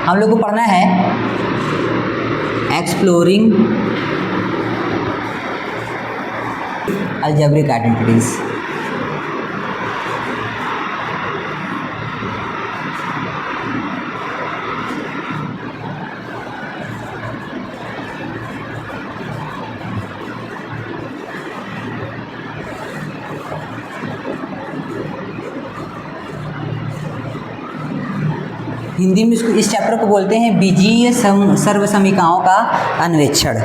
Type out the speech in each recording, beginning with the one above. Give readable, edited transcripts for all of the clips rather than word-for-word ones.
हम लोग को पढ़ना है एक्सप्लोरिंग अलजेब्रिक आइडेंटिटीज। हिंदी में इस चैप्टर को बोलते हैं बीजीय सर्वसमीकाओं का अन्वेषण,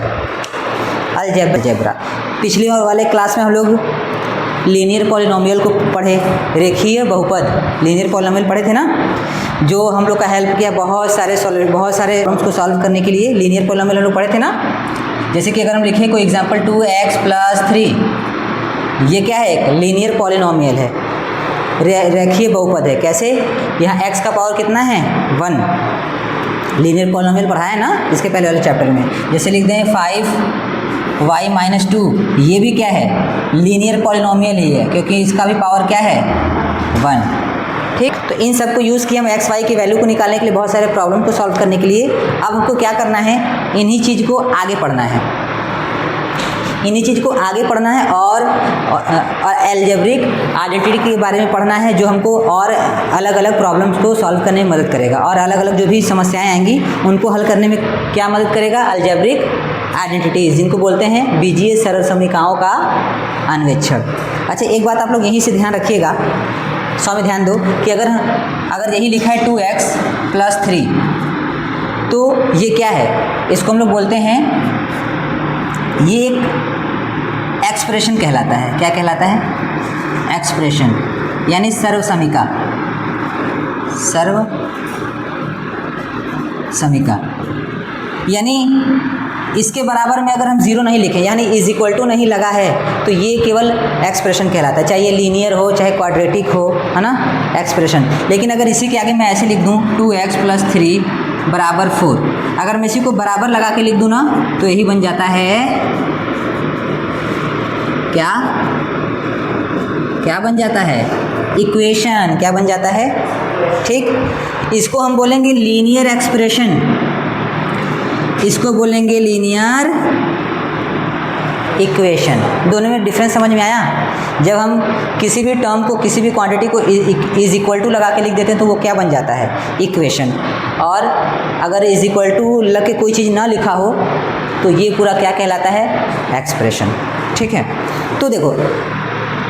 अलजेब्रा। पिछले वाले क्लास में हम लोग लीनियर पॉलिनोमियल को पढ़े, रेखीय बहुपद लीनियर पॉलिनोमियल पढ़े थे ना, जो हम लोग का हेल्प किया बहुत सारे प्रॉब्लम्स को सॉल्व करने के लिए। लीनियर पॉलिनोमियल हम लोग पढ़े थे ना। जैसे कि अगर हम लिखें कोई एग्जांपल 2x + 3, ये क्या है? एक लीनियर पॉलिनोमियल है, रेखीय बहुपद है। कैसे? यहाँ x का पावर कितना है? 1। लीनियर पॉलिनोमियल पढ़ा है ना इसके पहले वाले चैप्टर में। जैसे लिख दें 5y - 2, ये भी क्या है? लीनियर पॉलिनोमियल ही है, क्योंकि इसका भी पावर क्या है? 1। ठीक, तो इन सब को यूज़ किया हम x y की वैल्यू को निकालने के लिए, बहुत सारे प्रॉब्लम को सॉल्व करने के लिए। अब हमको क्या करना है? इन्हीं चीज़ को आगे पढ़ना है, इन्हीं चीज़ को आगे पढ़ना है और अलजेब्रिक आइडेंटिटी के बारे में पढ़ना है, जो हमको और अलग अलग प्रॉब्लम्स को सॉल्व करने में मदद करेगा, और अलग अलग जो भी समस्याएं आएंगी उनको हल करने में क्या मदद करेगा? अलजेब्रिक आइडेंटिटीज, जिनको बोलते हैं बीजीय सर्वसमीकाओं का अन्वेषण। अच्छा, एक बात आप लोग यहीं से ध्यान रखिएगा, में ध्यान दो कि अगर यही लिखा है 2x + 3, तो ये क्या है? इसको हम लोग बोलते हैं, ये एक एक्सप्रेशन कहलाता है। क्या कहलाता है? एक्सप्रेशन, यानी सर्वसमीका। सर्वसमीका यानी इसके बराबर में अगर हम 0 नहीं लिखें, यानी = नहीं लगा है, तो ये केवल एक्सप्रेशन कहलाता है, चाहे ये लीनियर हो चाहे क्वाड्रेटिक हो, है ना, एक्सप्रेशन। लेकिन अगर इसी के आगे मैं ऐसे लिख दूँ 2x + 3 = 4, अगर मैं इसी को बराबर लगा के लिख दूँ ना, तो यही बन जाता है क्या? क्या बन जाता है? इक्वेशन। क्या बन जाता है? ठीक, इसको हम बोलेंगे लीनियर एक्सप्रेशन, इसको बोलेंगे लीनियर इक्वेशन। दोनों में डिफरेंस समझ में आया? जब हम किसी भी टर्म को, किसी भी क्वांटिटी को = लगा के लिख देते हैं तो वो क्या बन जाता है? इक्वेशन। और अगर = लग के कोई चीज़ ना लिखा हो तो ये पूरा क्या कहलाता है? एक्सप्रेशन। ठीक है, तो देखो,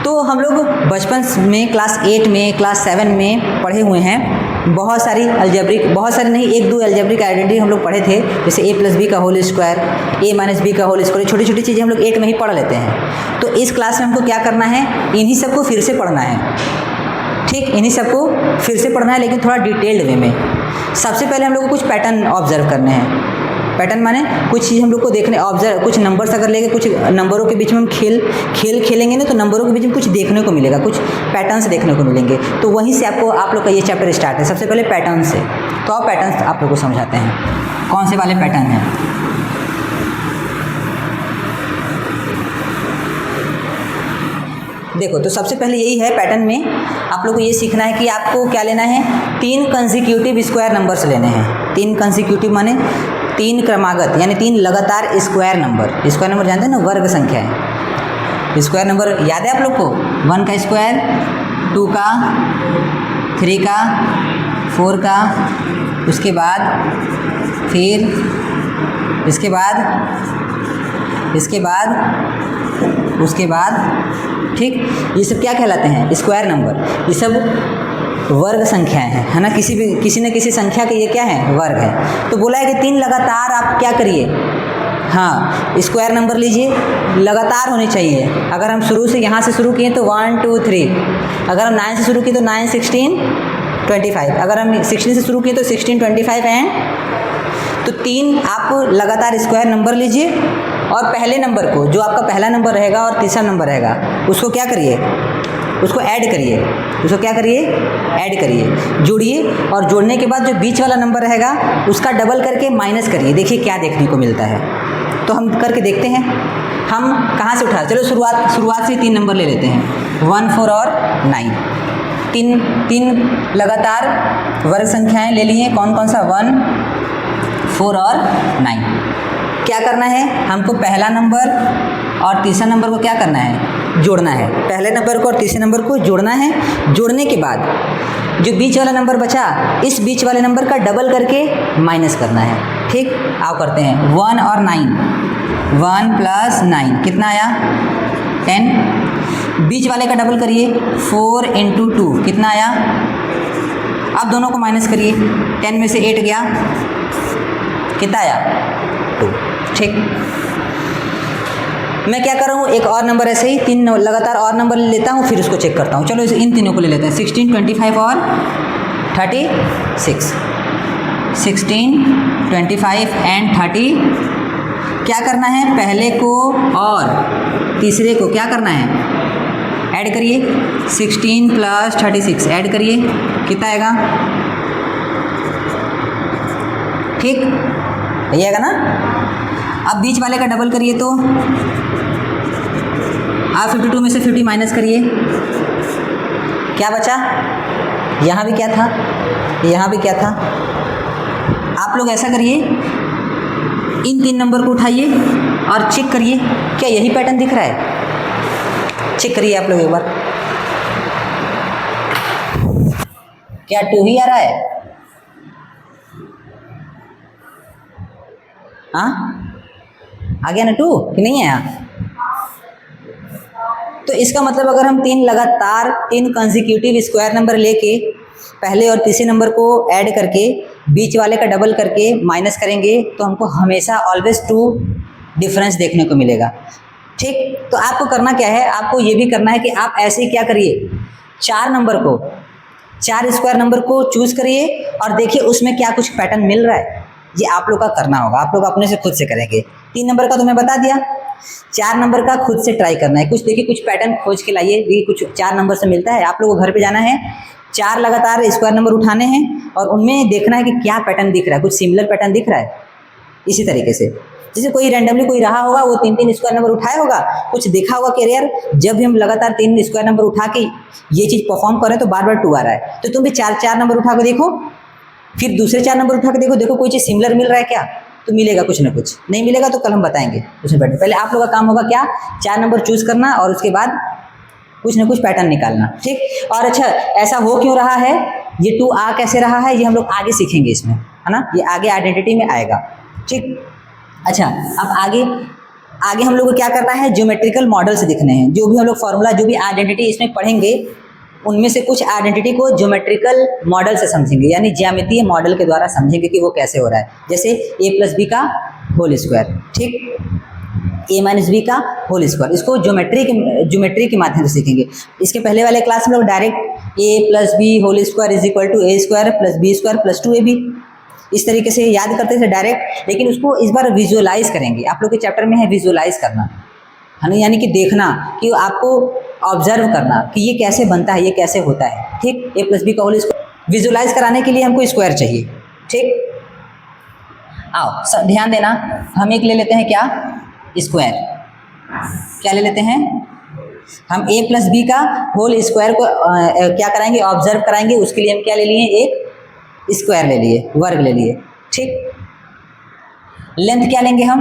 तो हम लोग बचपन में क्लास 8 में, क्लास 7 में पढ़े हुए हैं बहुत सारी अलजेब्रिक, बहुत सारी नहीं, 1-2 अलजेब्रिक आइडेंटिटी हम लोग पढ़े थे, जैसे a + b का होल स्क्वायर, a - b का होल स्क्वायर। छोटी छोटी चीज़ें हम लोग 8 में ही पढ़ लेते हैं। तो इस क्लास में हमको क्या करना है? इन्हीं सबको फिर से पढ़ना है। ठीक, इन्हीं सबको फिर से पढ़ना है, लेकिन थोड़ा डिटेल्ड वे में। सबसे पहले हम लोग को कुछ पैटर्न ऑब्जर्व करने हैं। पैटर्न माने कुछ चीज़ हम लोग को देखने, ऑब्जर्व, कुछ नंबर्स अगर लेके कुछ नंबरों के बीच में हम खेलेंगे ना, तो नंबरों के बीच में कुछ देखने को मिलेगा, कुछ पैटर्न्स देखने को मिलेंगे। तो वहीं से आप लोग का ये चैप्टर स्टार्ट है। सबसे पहले पैटर्न से, तो आप पैटर्न्स आप लोग को समझाते हैं, कौन से वाले पैटर्न हैं। देखो, तो सबसे पहले यही है पैटर्न में आप लोग को ये सीखना है कि आपको क्या लेना है? 3 कंसेक्यूटिव स्क्वायर नंबर्स लेने हैं। 3 कंसेक्यूटिव माने 3 क्रमागत, यानी 3 लगातार स्क्वायर नंबर। स्क्वायर नंबर जानते हैं ना, वर्ग संख्या है। स्क्वायर नंबर याद है आप लोग को? 1 का स्क्वायर, 2 का, 3 का, 4 का, उसके बाद फिर इसके बाद ठीक, ये सब क्या कहलाते हैं? Square number. ये सब वर्ग संख्याएं हैं, है ना, किसी न किसी संख्या के ये क्या है? वर्ग है। तो बोला है कि 3 लगातार आप क्या करिए? हाँ, स्क्वायर नंबर लीजिए, लगातार होने चाहिए। अगर हम शुरू से यहाँ से शुरू किए तो 1 2 3, अगर हम 9 से शुरू किए तो 9 16 25, अगर हम 16 से शुरू किए तो 16 25 एंड, तो 3 आप लगातार स्क्वायर नंबर लीजिए, और पहले नंबर को, जो आपका पहला नंबर रहेगा और तीसरा नंबर रहेगा, उसको क्या करिए? उसको ऐड करिए। उसको क्या करिए? ऐड करिए, जोड़िए, और जोड़ने के बाद जो बीच वाला नंबर रहेगा उसका डबल करके माइनस करिए। देखिए क्या देखने को मिलता है। तो हम करके देखते हैं, हम कहाँ से उठा, चलो शुरुआत से 3 नंबर ले लेते हैं, 1 4 और 9। तीन तीन लगातार वर्ग संख्याएं ले लिए, कौन कौन सा, 1, 4 और 9। क्या करना है हमको, पहला नंबर और तीसरा नंबर को क्या करना है, जोड़ना है। पहले नंबर को और तीसरे नंबर को जोड़ना है। जोड़ने के बाद जो बीच वाला नंबर बचा, इस बीच वाले नंबर का डबल करके माइनस करना है। ठीक, आओ करते हैं। 1 और 9, 1 + 9 कितना आया, 10। बीच वाले का डबल करिए, 4 × 2 कितना आया। अब दोनों को माइनस करिए, 10 में से 8 गया, कितना आया, 2। ठीक, मैं क्या कर रहा हूँ, एक और नंबर ऐसे ही 3 लगातार और नंबर ले लेता हूँ, फिर उसको चेक करता हूँ। चलो इन तीनों को ले लेते हैं, 16, 25 और 36। 16, 25 एंड 30। क्या करना है, पहले को और तीसरे को क्या करना है, ऐड करिए। 16 + 36 ऐड करिए, कितना आएगा, ठीक यही आएगा ना। अब बीच वाले का डबल करिए, तो आप 52 में से 50 माइनस करिए, क्या बचा, यहाँ भी क्या था, यहाँ भी क्या था। आप लोग ऐसा करिए, इन 3 नंबर को उठाइए और चेक करिए क्या यही पैटर्न दिख रहा है। चेक करिए आप लोग एक बार, क्या 2 ही आ रहा है, हाँ आ गया ना 2 कि नहीं आया। तो इसका मतलब अगर हम 3 लगातार 3 कंसेक्यूटिव स्क्वायर नंबर लेके पहले और तीसरे नंबर को ऐड करके बीच वाले का डबल करके माइनस करेंगे, तो हमको हमेशा ऑलवेज 2 डिफरेंस देखने को मिलेगा। ठीक, तो आपको करना क्या है, आपको ये भी करना है कि आप ऐसे ही क्या करिए, 4 नंबर को, 4 स्क्वायर नंबर को चूज करिए और देखिए उसमें क्या कुछ पैटर्न मिल रहा है। ये आप लोग का करना होगा, आप लोग अपने से खुद से करेंगे। 3 नंबर का तो मैं बता दिया, 4 नंबर का खुद से ट्राई करना है। कुछ देखिए, कुछ पैटर्न खोज के लाइए, ये कुछ 4 नंबर से मिलता है। आप लोगों को घर पे जाना है, 4 लगातार स्क्वायर नंबर उठाने हैं और उनमें देखना है कि क्या पैटर्न दिख रहा है, कुछ सिमिलर पैटर्न दिख रहा है। इसी तरीके से जैसे कोई रैंडमली कोई रहा होगा, वो 3-3 स्क्वायर नंबर उठाया होगा, कुछ देखा होगा कि यार जब भी हम लगातार 3 स्क्वायर नंबर उठा के ये चीज़ परफॉर्म करें तो बार बार 2 आ रहा है। तो तुम भी 4 नंबर उठा के देखो, फिर दूसरे 4 नंबर उठा के देखो, देखो कोई चीज़ सिमिलर मिल रहा है क्या, तो मिलेगा कुछ ना कुछ। नहीं मिलेगा तो कल हम बताएंगे उसमें पैटर्न। पहले आप लोगों का काम होगा क्या, 4 नंबर चूज करना और उसके बाद कुछ ना कुछ पैटर्न निकालना। ठीक, और अच्छा ऐसा हो क्यों रहा है, ये 2 आ कैसे रहा है, ये हम लोग आगे सीखेंगे इसमें, है ना, ये आगे आइडेंटिटी में आएगा। ठीक, अच्छा अब आगे हम लोग को क्या करना है, ज्योमेट्रिकल मॉडल्स दिखने हैं। जो भी हम लोग फॉर्मूला, जो भी आइडेंटिटी इसमें पढ़ेंगे, उनमें से कुछ आइडेंटिटी को ज्योमेट्रिकल मॉडल से समझेंगे, यानी ज्यामितीय मॉडल के द्वारा समझेंगे कि वो कैसे हो रहा है। जैसे a + b का होल स्क्वायर, ठीक, a - b का होल स्क्वायर, इसको ज्योमेट्री के माध्यम से सीखेंगे। इसके पहले वाले क्लास में लोग direct a + b whole square = a² + b² + 2ab इस तरीके से याद करते थे डायरेक्ट, लेकिन उसको इस बार विजुअलाइज करेंगे। आप लोग के चैप्टर में है विजुअलाइज करना, है ना, यानी कि देखना, कि आपको ऑब्जर्व करना कि ये कैसे बनता है, ये कैसे होता है। ठीक, a + b का होल स्क्वायर विजुअलाइज कराने के लिए हमको स्क्वायर चाहिए। ठीक, आओ ध्यान देना, हम एक ले लेते हैं क्या, स्क्वायर। क्या ले लेते हैं हम, a + b का होल स्क्वायर को क्या कराएंगे, ऑब्जर्व कराएंगे। उसके लिए हम क्या ले लिए, एक स्क्वायर ले लिए, वर्ग ले लिए। ठीक, लेंथ क्या लेंगे हम,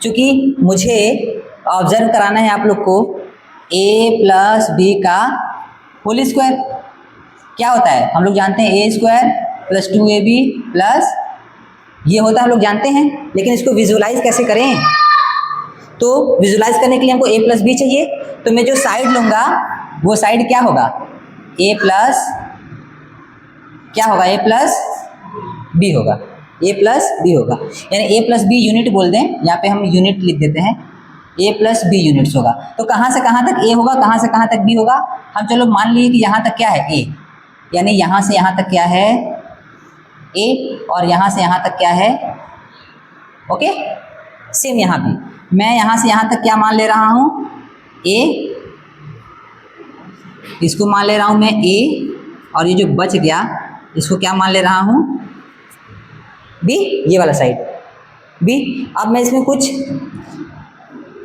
चूंकि मुझे ऑब्जर्व कराना है आप लोग को a + b का होल स्क्वायर क्या होता है, हम लोग जानते हैं a² + 2ab प्लस ये होता है, हम लोग जानते हैं, लेकिन इसको विजुअलाइज कैसे करें। तो विजुअलाइज करने के लिए हमको a + b चाहिए, तो मैं जो साइड लूँगा वो साइड क्या होगा, a + क्या होगा, a + b होगा, a + b होगा, यानी a + b यूनिट बोल दें, यहाँ पे हम यूनिट लिख देते हैं, a + b यूनिट्स होगा। तो कहाँ से कहाँ तक a होगा, कहाँ से कहाँ तक b होगा। हम चलो मान लिए कि यहाँ तक क्या है a, यानी यहाँ से यहाँ तक क्या है a, और यहाँ से यहाँ तक क्या है, ओके। सेम यहाँ भी मैं यहाँ से यहाँ तक क्या मान ले रहा हूँ, a, इसको मान ले रहा हूँ मैं a, और ये जो बच गया इसको क्या मान ले रहा हूँ, b, ये वाला साइड b। अब मैं इसमें कुछ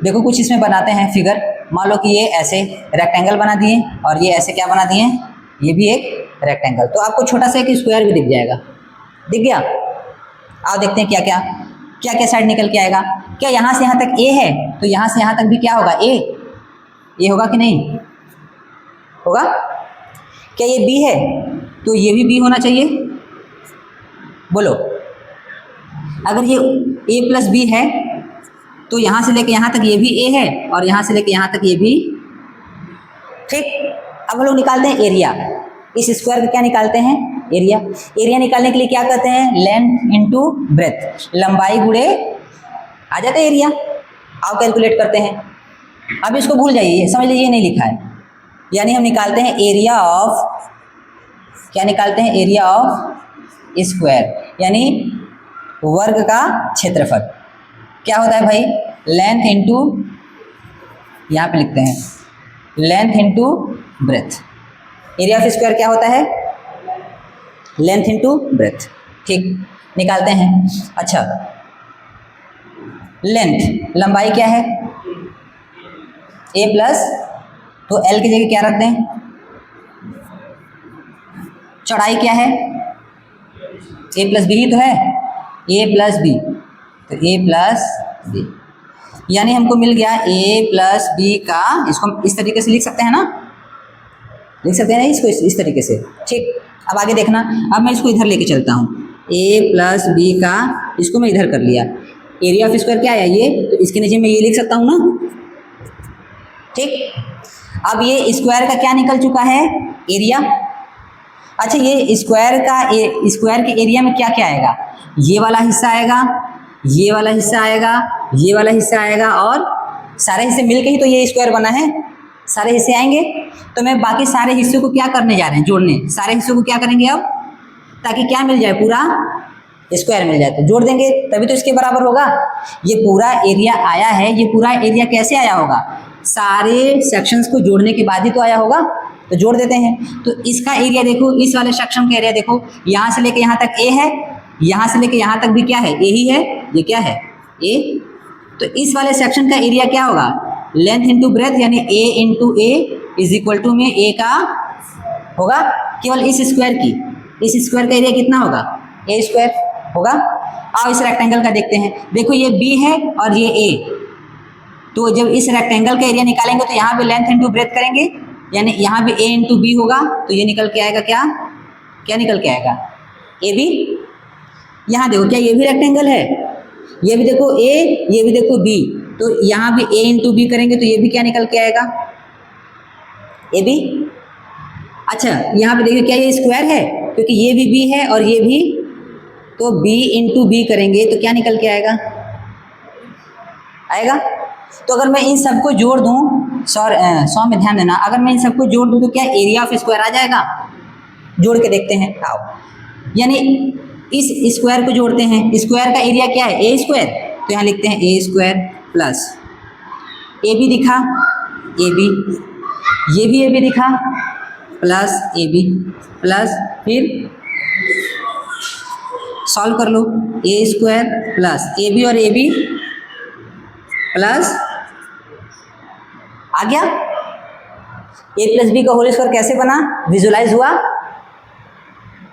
देखो, कुछ इसमें बनाते हैं फिगर। मान लो कि ये ऐसे रेक्टेंगल बना दिए और ये ऐसे क्या बना दिए, ये भी एक रेक्टेंगल। तो आपको छोटा सा एक स्क्वायर भी दिख जाएगा, दिख गया। आओ देखते हैं क्या क्या क्या क्या साइड निकल के आएगा। क्या यहाँ से यहाँ तक ए है तो यहाँ से यहाँ तक भी क्या होगा, ए होगा कि नहीं होगा। क्या ये बी है तो ये भी बी होना चाहिए, बोलो। अगर ये ए प्लस बी है तो यहाँ से लेके यहाँ तक ये भी ए है और यहाँ से लेके यहाँ तक ये भी, ठीक। अब हम लोग निकालते हैं एरिया। इस स्क्वायर का क्या निकालते हैं, एरिया। एरिया निकालने के लिए क्या करते हैं, लेंथ इनटू ब्रेथ, लंबाई गुणे आ जाता है एरिया। आओ कैलकुलेट करते हैं। अब इसको भूल जाइए, समझ लीजिए नहीं लिखा है। यानी हम निकालते हैं एरिया ऑफ, क्या निकालते हैं, एरिया ऑफ स्क्वायर, यानी वर्ग का क्षेत्रफल। क्या होता है भाई, लेंथ इनटू, यहाँ पे लिखते हैं length into breadth. Area of square क्या होता है, लेंथ इनटू ब्रेथ, ठीक। निकालते हैं। अच्छा, लेंथ लंबाई क्या है, ए प्लस, तो एल की जगह क्या रख दें, चौड़ाई क्या है, ए प्लस बी ही तो है, ए प्लस बी, तो ए प्लस बी, यानी हमको मिल गया ए प्लस बी का, इसको हम इस तरीके से लिख सकते हैं ना, लिख सकते हैं ना इसको इस तरीके से, ठीक। अब आगे देखना, अब मैं इसको इधर लेके चलता हूँ, ए प्लस बी का, इसको मैं इधर कर लिया। एरिया ऑफ स्क्वायर क्या है ये, तो इसके नीचे मैं ये लिख सकता हूँ ना, ठीक। अब ये स्क्वायर का क्या निकल चुका है, एरिया। अच्छा, ये स्क्वायर का स्क्वायर के एरिया में क्या क्या आएगा, ये वाला हिस्सा आएगा, ये वाला हिस्सा आएगा, ये वाला हिस्सा आएगा, और सारे हिस्से मिलके ही तो ये स्क्वायर बना है, सारे हिस्से आएंगे। तो मैं बाकी सारे हिस्सों को क्या करने जा रहे हैं, जोड़ने। सारे हिस्सों को क्या करेंगे अब, ताकि क्या मिल जाए, पूरा स्क्वायर मिल जाए, तो जोड़ देंगे तभी तो इसके बराबर होगा। ये पूरा एरिया आया है, ये पूरा एरिया कैसे आया होगा, सारे सेक्शंस को जोड़ने के बाद ही तो आया होगा, तो जोड़ देते हैं। तो इसका एरिया देखो, इस वाले सेक्शन का एरिया देखो, यहाँ से लेके यहाँ तक ए है, यहाँ से लेके यहाँ तक भी क्या है, ए ही है, ये क्या है, ए। तो इस वाले सेक्शन का एरिया क्या होगा, लेंथ इंटू ब्रेथ, यानी A into A is equal to में ए का होगा, केवल इस स्क्वायर की, इस स्क्वायर का एरिया कितना होगा, ए स्क्वायर होगा। आओ इस रेक्टेंगल का देखते हैं। देखो ये बी है और ये ए, तो जब इस रेक्टेंगल का एरिया निकालेंगे तो यहाँ पे लेंथ इंटू ब्रेथ करेंगे, यानी यहाँ पे ए इंटू बी होगा, तो ये निकल के आएगा क्या, क्या निकल के आएगा, ए बी। यहाँ देखो, क्या ये भी रेक्टेंगल है, ये भी देखो ए, ये भी देखो बी, तो यहाँ भी ए इंटू बी करेंगे तो ये भी क्या निकल के आएगा, ए बी। अच्छा, यहाँ पे देखिए क्या ये स्क्वायर है, क्योंकि ये भी बी है और ये भी, तो बी इंटू बी करेंगे तो क्या निकल के आएगा, आएगा। तो अगर मैं इन सबको जोड़ दूं, सौ में ध्यान देना, अगर मैं इन सबको जोड़ दूं तो क्या एरिया ऑफ स्क्वायर आ जाएगा। जोड़ के देखते हैं, आओ। यानी इस स्क्वायर को जोड़ते हैं, स्क्वायर का एरिया क्या है, ए स्क्वायर, तो यहाँ लिखते हैं ए स्क्वायर प्लस ए बी दिखा, ए बी, ये भी ए बी दिखा, प्लस ए बी, प्लस फिर सॉल्व कर लो, ए स्क्वायर प्लस ए बी और ए बी प्लस, आ गया। ए प्लस बी का होल स्क्वायर कैसे बना, विजुलाइज हुआ,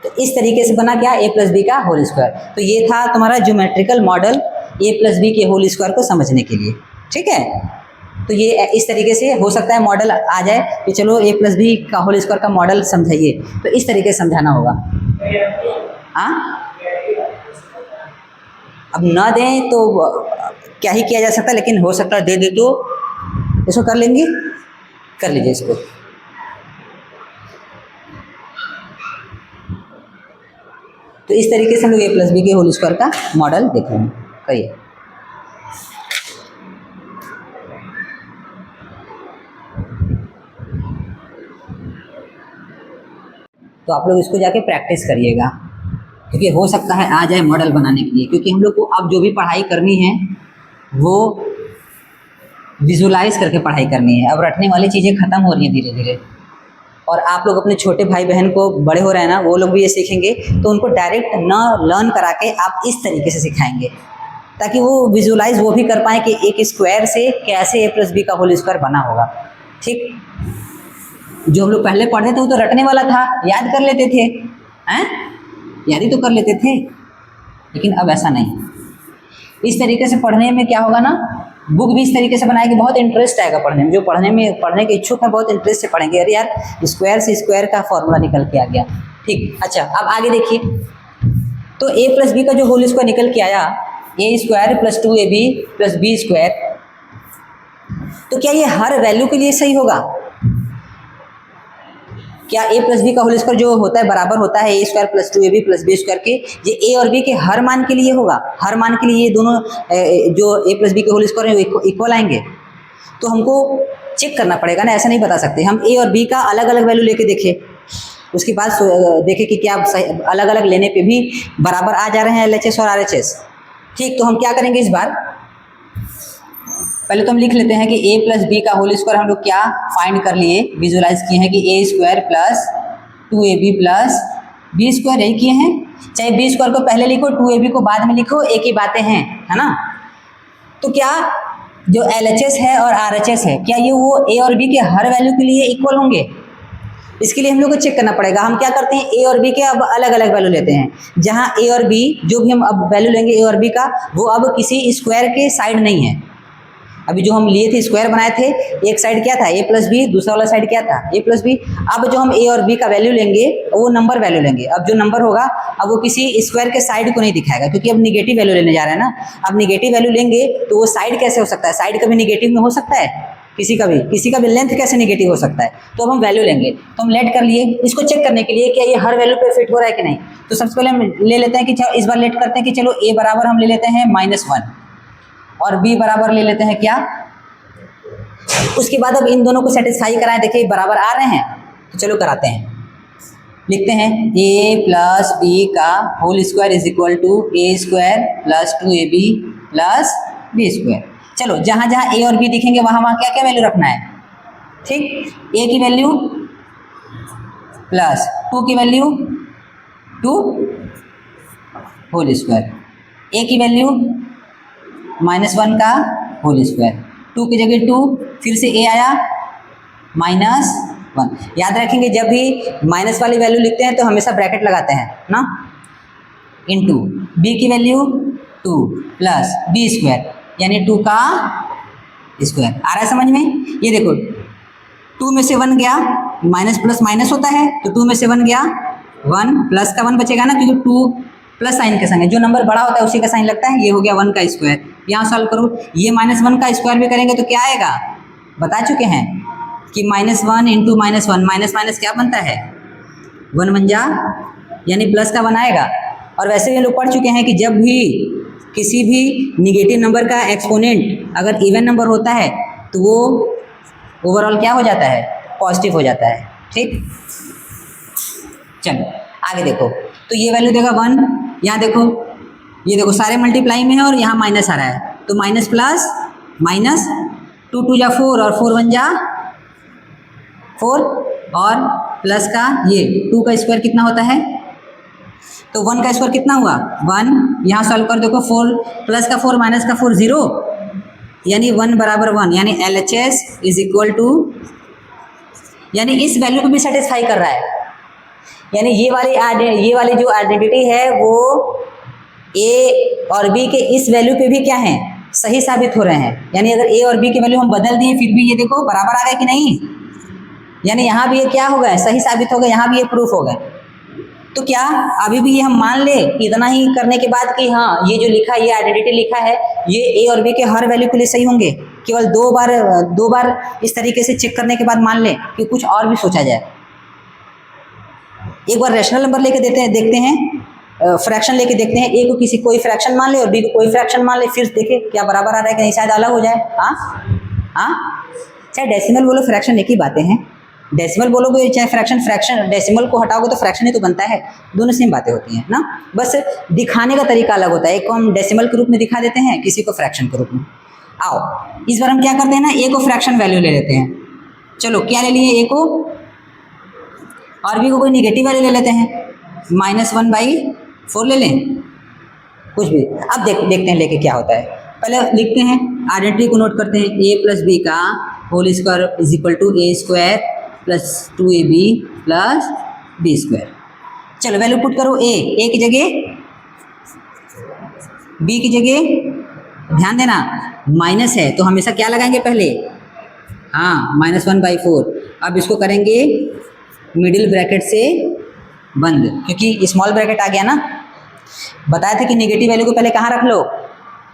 तो इस तरीके से बना क्या, ए प्लस बी का होल स्क्वायर। तो ये था तुम्हारा ज्योमेट्रिकल मॉडल ए प्लस बी के होल स्क्वायर को समझने के लिए, ठीक है। तो ये इस तरीके से हो सकता है मॉडल आ जाए कि चलो ए प्लस बी का होल स्क्वायर का मॉडल समझाइए, तो इस तरीके से समझाना होगा। हाँ, अब ना दें तो क्या ही किया जा सकता है, लेकिन हो सकता है दे दे तो इसको कर लेंगे, कर लीजिए इसको। तो इस तरीके से हम लोग ए प्लस बी के होल स्क्वायर का मॉडल देख रहे हैं, करिए। तो आप लोग इसको जाके प्रैक्टिस करिएगा, क्योंकि हो सकता है आ जाए मॉडल बनाने के लिए, क्योंकि हम लोग को अब जो भी पढ़ाई करनी है वो विजुलाइज करके पढ़ाई करनी है। अब रटने वाली चीज़ें ख़त्म हो रही हैं धीरे धीरे, और आप लोग अपने छोटे भाई बहन को, बड़े हो रहे हैं ना, वो लोग भी ये सीखेंगे, तो उनको डायरेक्ट ना लर्न करा के आप इस तरीके से सिखाएंगे, ताकि वो विजुलाइज वो भी कर पाएँ कि एक स्क्वायर से कैसे ए प्लस बी का होल स्क्वायर बना होगा, ठीक। जो हम लोग पहले पढ़े थे वो तो रटने वाला था, याद कर लेते थे, हैं, याद ही तो कर लेते थे। लेकिन अब ऐसा नहीं, इस तरीके से पढ़ने में क्या होगा ना, बुक भी इस तरीके से बनाएगी, बहुत इंटरेस्ट आएगा पढ़ने में। जो पढ़ने के इच्छुक है बहुत इंटरेस्ट से पढ़ेंगे, अरे यार स्क्वायर से स्क्वायर का फॉर्मूला निकल के आ गया। ठीक, अच्छा अब आगे देखिए, तो a प्लस बी का जो होल स्क्वायर निकल के आया, A square plus 2ab plus B square, तो क्या ये हर वैल्यू के लिए सही होगा? क्या a प्लस बी का होल स्क्वायर जो होता है बराबर होता है A square plus 2ab plus B square के, ये a और b के हर मान के लिए होगा? हर मान के लिए ये दोनों जो a प्लस बी के होल स्क्वायर है वो इक्वल आएंगे? तो हमको चेक करना पड़ेगा ना, ऐसा नहीं बता सकते हम a और b का अलग अलग वैल्यू लेके देखें, उसके बाद देखें कि क्या अलग अलग लेने पे भी बराबर आ जा रहे हैं LHS और RHS। ठीक, तो हम क्या करेंगे इस बार, पहले तो हम लिख लेते हैं कि a प्लस बी का होल स्क्वायर हम लोग क्या फाइंड कर लिए, विजुलाइज किए हैं कि a square plus 2ab plus B square यही किए हैं। चाहे बी स्क्वायर को पहले लिखो 2ab को बाद में लिखो, एक ही बातें हैं, है ना। तो क्या जो LHS है और RHS है, क्या ये वो a और b के हर वैल्यू के लिए इक्वल होंगे? इसके लिए हम लोग को चेक करना पड़ेगा। हम क्या करते हैं, a और b के अब अलग अलग वैल्यू लेते हैं, जहाँ a और b जो भी हम अब वैल्यू लेंगे a और b का, वो अब किसी स्क्वायर के साइड नहीं है। अभी जो हम लिए थे स्क्वायर बनाए थे, एक साइड क्या था a प्लस बी, दूसरा वाला साइड क्या था a प्लस बी। अब जो हम a और b का वैल्यू लेंगे वो नंबर वैल्यू लेंगे। अब जो नंबर होगा अब वो किसी स्क्वायर के साइड को नहीं दिखाएगा, क्योंकि अब निगेटिव वैल्यू लेने जा रहे हैं ना। अब निगेटिव वैल्यू लेंगे तो वो साइड कैसे हो सकता है, साइड कभी निगेटिव में हो सकता है, किसी का भी लेंथ कैसे निगेटिव हो सकता है। तो अब हम वैल्यू लेंगे, तो हम लेट कर लिए, इसको चेक करने के लिए क्या ये हर वैल्यू पे फिट हो रहा है कि नहीं। तो सबसे पहले हम ले लेते हैं कि इस बार लेट करते हैं कि चलो a बराबर हम ले लेते हैं -1 और b बराबर ले लेते हैं क्या। उसके बाद अब इन दोनों को सेटिस्फाई कराएं, देखिए बराबर आ रहे हैं, तो चलो कराते हैं। लिखते हैं a प्लस बी का whole square is equal to a square plus 2ab plus B square. चलो जहाँ जहाँ a और b दिखेंगे वहाँ वहाँ क्या क्या वैल्यू रखना है। ठीक, a की वैल्यू प्लस 2 की वैल्यू 2 होल स्क्वायर, a की वैल्यू -1 का होल स्क्वायर, 2 की जगह 2, फिर से a आया -1। याद रखेंगे जब भी माइनस वाली वैल्यू लिखते हैं तो हमेशा ब्रैकेट लगाते हैं ना, इनटू b की वैल्यू 2 प्लस बी स्क्वायर यानी 2 का स्क्वायर। आ रहा है समझ में। ये देखो 2 में से 1 गया, माइनस प्लस माइनस होता है, तो 2 में से 1 गया, 1 प्लस का 1 बचेगा ना, क्योंकि 2 प्लस साइन के संग है, जो नंबर बड़ा होता है उसी का साइन लगता है। ये हो गया 1 का स्क्वायर। यहाँ सॉल्व करो, ये -1 का स्क्वायर भी करेंगे तो क्या आएगा, बता चुके हैं कि -1 इंटू -1 माइनस माइनस क्या बनता है 1 बन जा, यानी प्लस का 1 आएगा। और वैसे भी हम लोग पढ़ चुके हैं कि जब भी किसी भी निगेटिव नंबर का एक्सपोनेंट अगर इवन नंबर होता है तो वो ओवरऑल क्या हो जाता है, पॉजिटिव हो जाता है। ठीक, चलो आगे देखो, तो ये वैल्यू देगा 1, यहाँ देखो ये देखो सारे मल्टीप्लाई में है और यहाँ माइनस आ रहा है, तो माइनस प्लस माइनस, 2 2 जा 4 और 4 1 जा 4 और प्लस का ये 2 का स्क्वायर कितना होता है, तो 1 का स्क्वायर कितना हुआ 1। यहाँ सॉल्व कर देखो, 4 प्लस का 4 माइनस का 4 0, यानी 1 बराबर 1, यानी LHS इज इक्वल टू, यानी इस वैल्यू को भी सेटिस्फाई कर रहा है। यानी ये वाली जो आइडेंटिटी है वो a और b के इस वैल्यू पे भी क्या है, सही साबित हो रहे हैं। यानी अगर a और b की वैल्यू हम बदल दिए फिर भी ये देखो बराबर आ गए कि नहीं, यानी यहाँ भी ये क्या हो गए, सही साबित हो गए, यहाँ भी ये प्रूफ हो गए। तो क्या अभी भी ये हम मान ले इतना ही करने के बाद कि हाँ ये जो लिखा है, ये आइडेंटिटी लिखा है, ये a और b के हर वैल्यू के लिए सही होंगे। केवल दो बार इस तरीके से चेक करने के बाद मान ले कि कुछ और भी सोचा जाए। एक बार रैशनल नंबर लेके देखते हैं, फ्रैक्शन लेके देखते हैं, a को कोई फ्रैक्शन मान ले और b को कोई फ्रैक्शन मान ले, फिर देखे क्या बराबर आ रहा है कि नहीं, शायद अलग हो जाए। हाँ, चाहे डेसिमल बोलो फ्रैक्शन एक ही बातें हैं, डेसिमल बोलोगे चाहे फ्रैक्शन डेसिमल को हटाओगे तो फ्रैक्शन ही तो बनता है, दोनों सेम बातें होती हैं ना, बस दिखाने का तरीका अलग होता है। एक को हम डेसिमल के रूप में दिखा देते हैं, किसी को फ्रैक्शन के रूप में। आओ इस बार हम क्या करते हैं ना, a को फ्रैक्शन वैल्यू ले लेते हैं। चलो क्या ले लिए, a को, और b को कोई निगेटिव वैल्यू ले लेते हैं, -1/4 ले लें, कुछ भी। अब देखते हैं लेके क्या होता है। पहले लिखते हैं, आइडेंटिटी को नोट करते हैं, a प्लस बी का whole square is equal to a square plus 2ab plus B square. चलो वैल्यू पुट करो, ए की जगह, बी की जगह, ध्यान देना माइनस है तो हमेशा क्या लगाएंगे पहले, हाँ -1/4। अब इसको करेंगे मिडिल ब्रैकेट से बंद, क्योंकि स्मॉल ब्रैकेट आ गया ना। बताया था कि नेगेटिव वैल्यू को पहले कहाँ रख लो,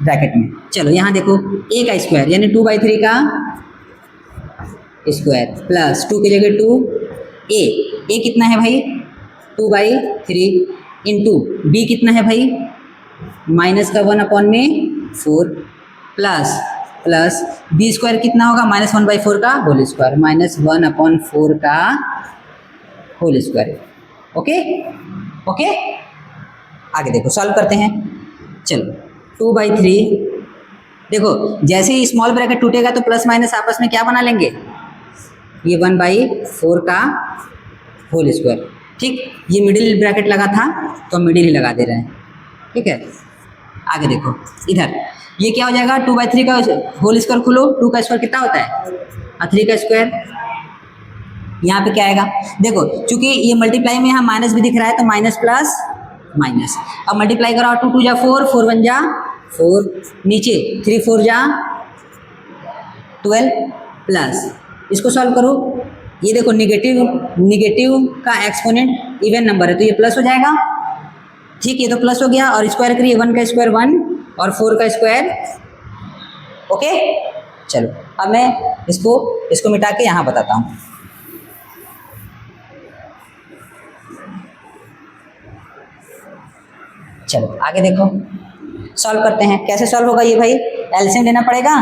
ब्रैकेट में। चलो यहाँ देखो, ए का स्क्वायर यानी 2/3 का स्क्वायर प्लस 2 की जगह 2, ए कितना है भाई 2/3 इंटू बी कितना है भाई माइनस का 1/4 प्लस बी स्क्वायर कितना होगा -1/4 का होल स्क्वायर, -1/4 का होल स्क्वायर। ओके ओके, आगे देखो सॉल्व करते हैं। चलो 2/3, देखो जैसे ही स्मॉल ब्रैकेट टूटेगा तो प्लस माइनस आपस में क्या बना लेंगे, ये 1/4 का होल स्क्वायर। ठीक, ये मिडिल ब्रैकेट लगा था तो मिडिल ही लगा दे रहे हैं। ठीक है, आगे देखो इधर ये क्या हो जाएगा, 2/3 का होल स्क्वायर खोलो, 2 का स्क्वायर कितना होता है 3 का स्क्वायर। यहाँ पे क्या आएगा, देखो चूंकि ये मल्टीप्लाई में यहाँ माइनस भी दिख रहा है तो माइनस प्लस माइनस। अब मल्टीप्लाई करो, 2 2 जा 4, 4 1 जा 4, नीचे 3 4 जा 12 प्लस इसको सॉल्व करो। ये देखो निगेटिव का एक्सपोनेंट इवन नंबर है तो ये प्लस हो जाएगा। ठीक, ये तो प्लस हो गया और स्क्वायर करिए, 1 का स्क्वायर 1 और 4 का स्क्वायर। ओके, चलो अब मैं इसको मिटा के यहाँ बताता हूँ। चलो आगे देखो सॉल्व करते हैं। कैसे सॉल्व होगा ये भाई, एलसीएम लेना पड़ेगा।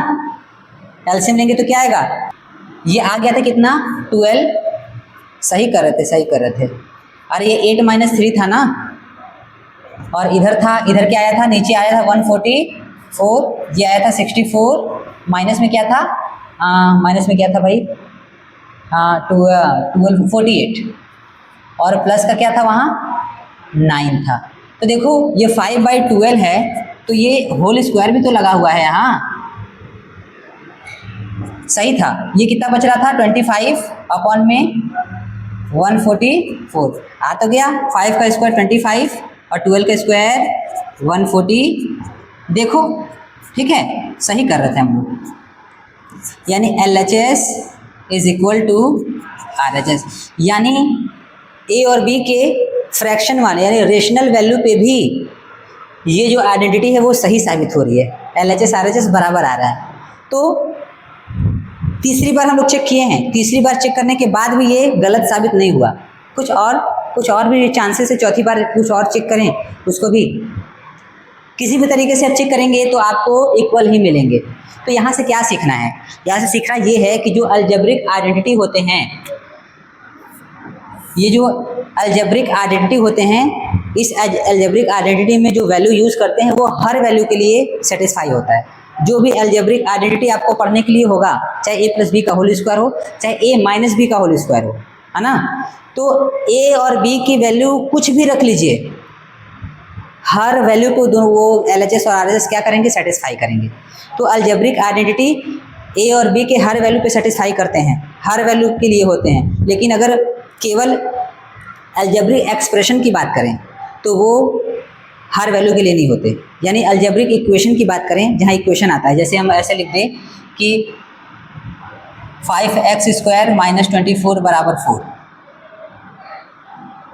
एलसीएम लेंगे तो क्या आएगा, ये आ गया था कितना 12, सही कर रहे थे। अरे ये 8 - 3 था ना, और इधर क्या आया था, नीचे आया था 144, ये आया था 64, माइनस में क्या था भाई 12 48, और प्लस का क्या था वहाँ 9 था। तो देखो ये 5/12 है तो ये होल स्क्वायर भी तो लगा हुआ है यहाँ, सही था। ये कितना बच रहा था 25 अपॉन में 144 आ तो गया, 5 का स्क्वायर 25 और 12 का स्क्वायर 140। देखो ठीक है, सही कर रहे थे हम लोग। यानी LHS is equal to RHS, यानी ए और बी के फ्रैक्शन वाले यानी रेशनल वैल्यू पे भी ये जो आइडेंटिटी है वो सही साबित हो रही है, LHS RHS बराबर आ रहा है। तो तीसरी बार हम लोग चेक किए हैं, तीसरी बार चेक करने के बाद भी ये गलत साबित नहीं हुआ। कुछ और भी चांसेस है, चौथी बार कुछ और चेक करें, उसको भी किसी भी तरीके से आप चेक करेंगे तो आपको इक्वल ही मिलेंगे। तो यहाँ से क्या सीखना है, यहाँ से सीखना ये है कि जो अलजेब्रिक आइडेंटिटी होते हैं, ये जो अलजेब्रिक आइडेंटिटी होते हैं, इस अलजेब्रिक आइडेंटिटी में जो वैल्यू यूज़ करते हैं वो हर वैल्यू के लिए सेटिस्फाई होता है। जो भी अलजेब्रिक आइडेंटिटी आपको पढ़ने के लिए होगा, चाहे a + b का होल स्क्वायर हो, चाहे a - b का होल स्क्वायर हो, है ना, तो a और b की वैल्यू कुछ भी रख लीजिए, हर वैल्यू को दोनों वो LHS और RHS क्या करेंगे, सेटिस्फाई करेंगे। तो अलजेब्रिक आइडेंटिटी a और b के हर वैल्यू पे सेटिस्फाई करते हैं, हर वैल्यू के लिए होते हैं। लेकिन अगर केवल अलजेब्रिक एक्सप्रेशन की बात करें तो वो हर वैल्यू के लिए नहीं होते। यानी अलजेब्रिक इक्वेशन की बात करें, जहाँ इक्वेशन आता है, जैसे हम ऐसे लिख दें कि 5x² - 24 = 4,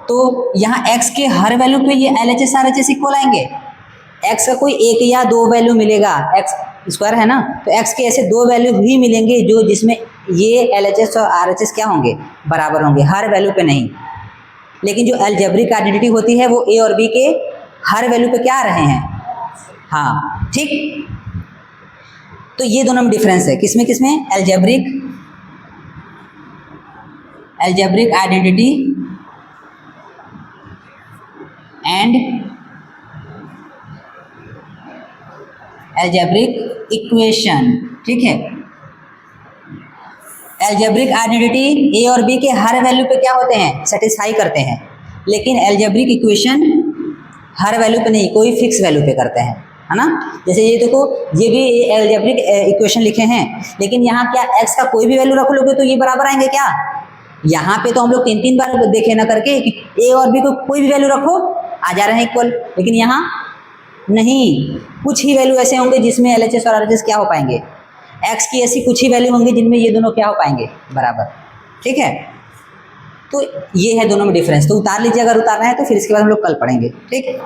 तो यहाँ x के हर वैल्यू पे ये LHS RHS इक्वल आएंगे। x का कोई एक या दो वैल्यू मिलेगा, x² है ना, तो x के ऐसे दो वैल्यू ही मिलेंगे जो जिसमें ये LHS और RHS क्या होंगे, बराबर होंगे, हर वैल्यू पे नहीं। लेकिन जो अलजेब्रिक आइडेंटिटी होती है वो a और b के हर वैल्यू पे क्या आ रहे हैं, हाँ ठीक। तो ये दोनों में डिफरेंस है, किसमें algebraic identity and algebraic equation. ठीक है, अलजेब्रिक आइडेंटिटी a और b के हर वैल्यू पे क्या होते हैं, सेटिस्फाई करते हैं। लेकिन अलजेब्रिक इक्वेशन हर वैल्यू पे नहीं, कोई फिक्स वैल्यू पे करते हैं, है ना। जैसे ये देखो, ये भी अलजेब्रिक इक्वेशन लिखे हैं, लेकिन यहाँ क्या x का कोई भी वैल्यू रख लोगे तो ये बराबर आएंगे क्या, यहाँ पे तो हम लोग 3-3 बार देखे ना करके कि ए और बी को कोई भी वैल्यू रखो आ जा रहे हैं इक्वल, लेकिन यहाँ नहीं, कुछ ही वैल्यू ऐसे होंगे जिसमें LHS और RHS क्या हो पाएंगे, एक्स की ऐसी कुछ ही वैल्यू होंगी जिनमें ये दोनों क्या हो पाएंगे, बराबर। ठीक है, तो ये है दोनों में डिफरेंस। तो उतार लीजिए, अगर उतारना है तो फिर इसके बाद हम लोग कल पढ़ेंगे। ठीक।